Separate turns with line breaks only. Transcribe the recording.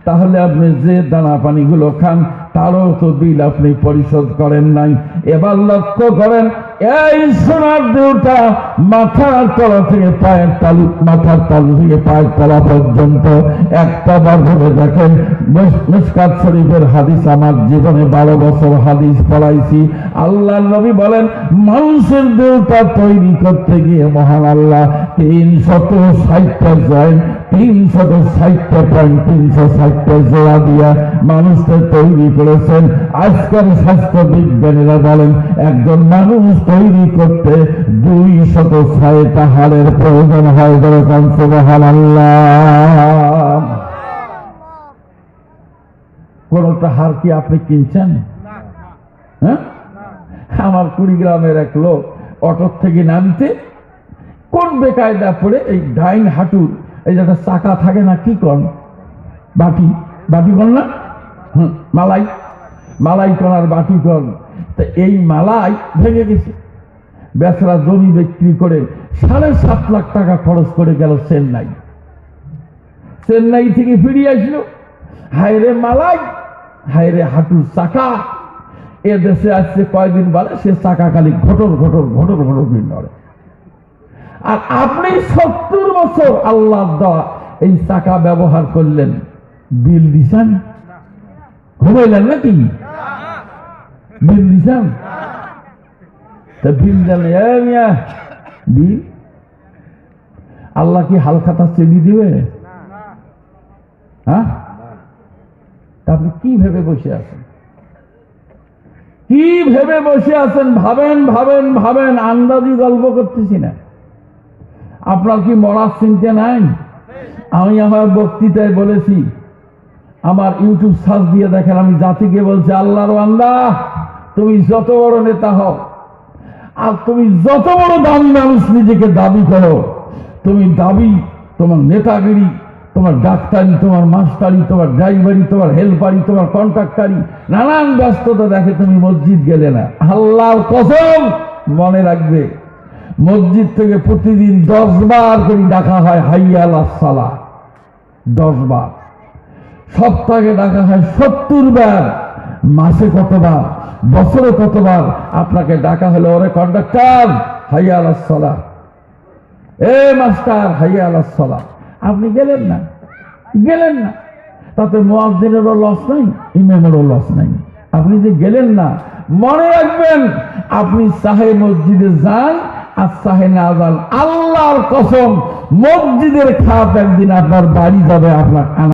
তাহলে আপনি যে দানা পানিগুলো খান তারও তো বিল আপনি পরিশোধ করেন নাই। এবার লক্ষ্য করেন, এই সোনার দেহটা মাথার তলা থেকে পায়ের তালু, মাথার তালু থেকে পায়ের তলা পর্যন্ত একটা বার ধরে দেখেন। মিশকাত শরীফের হাদিস, আমার জীবনে 12 বছর হাদিস পড়াইছি। আল্লাহর নবী বলেন, মানুষের দেহটা তৈরি করতে গিয়ে মহান আল্লাহ 360টা জয়েন্ট, 360টা পয়েন্ট, 360টা জোড়া দিয়া মানুষকে তৈরি করেছেন। আজকাল স্বাস্থ্য বিজ্ঞানীরা বলেন, একজন মানুষ তৈরি করতে 206টা হাড়ের প্রয়োজন হয়। যেরকম সুবহানাল্লাহ। কোনটা হাড় কি আপনি কিনছেন? হ্যাঁ, আমার কুড়িগ্রামের এক লোক অটোর থেকে নামতে কোন বেকায়দা পড়ে এই ডাইন হাঁটুর এই যে একটা চাকা থাকে না, কি কর, বাটি, বাটি কর না, মালাই, মালাই করার বাটি কর, তো এই মালাই ভেঙে গেছে। বেচারা জমি বিক্রি করে 7.5 লাখ টাকা খরচ করে গেল চেন্নাই। চেন্নাই থেকে ফিরে আসলো, হায়রে মালাই, হায়রে হাঁটুর চাকা। এ দেশে আসছে কয়দিন বলে সে চাকা খালি ঘটর ঘটর ঘটর ঘটর নড়ে। আর আপনি 70 বছর আল্লাহ দেওয়া এই চাকা ব্যবহার করলেন, বিল দিছেন? ঘুমাইলেন নাকি? বিল দিছেন? তা বিল দেন, বিল আল্লাহ কি হালখাতা চেনি দিবে? হ্যাঁ, আপনি কি ভেবে বসে আছেন? কি ভেবে বসে আছেন? ভাবেন ভাবেন ভাবেন, আন্দাজি গল্প করতেছি না। আপনার কি মরার চিন্তা নাই? আমি আমার বক্তৃতায় বলেছি, আমার ইউটিউব সার্চ দিয়ে দেখেন, আমি জাতিকে বলছি, আল্লাহর বান্দা, তুমি যত বড় নেতা হও আর তুমি যত বড় দামি মানুষ নিজেকে দাবি করো, তুমি দাবি, তোমার নেতাগিরি, তোমার ডাক্তারি, তোমার মাস্টারি, তোমার ড্রাইভারি, তোমার হেল্পারি, তোমার কন্ট্রাক্টারি, নানান ব্যস্ততা দেখে তুমি মসজিদ গেলে না। আল্লাহর কসম, মনে রাখবে, মসজিদ থেকে প্রতিদিন 10 বার করে ডাকা হয় হাইয়া আলাস সালাহ, 10 বার। সপ্তাহে ডাকা হয় 70 বার। মাসে কতবার, বছরে কতবার আপনাকে ডাকা হলো, ওরে কন্ডাক্টর হাইয়া আলাস সালাহ, এ মাস্টার হাইয়া আলাস সালাহ। আপনি গেলেন না, গেলেন না, তাতে মুয়াজ্জিনেরও লস নাই, ইমামেরও লস নাই। আপনি যে গেলেন না, মনে রাখবেন, আপনি চাহে মসজিদে যান আর চাহে না যান, আল্লাহর কসম মসজিদের খাপ একদিন আপনার বাড়ি যাবে, আপনার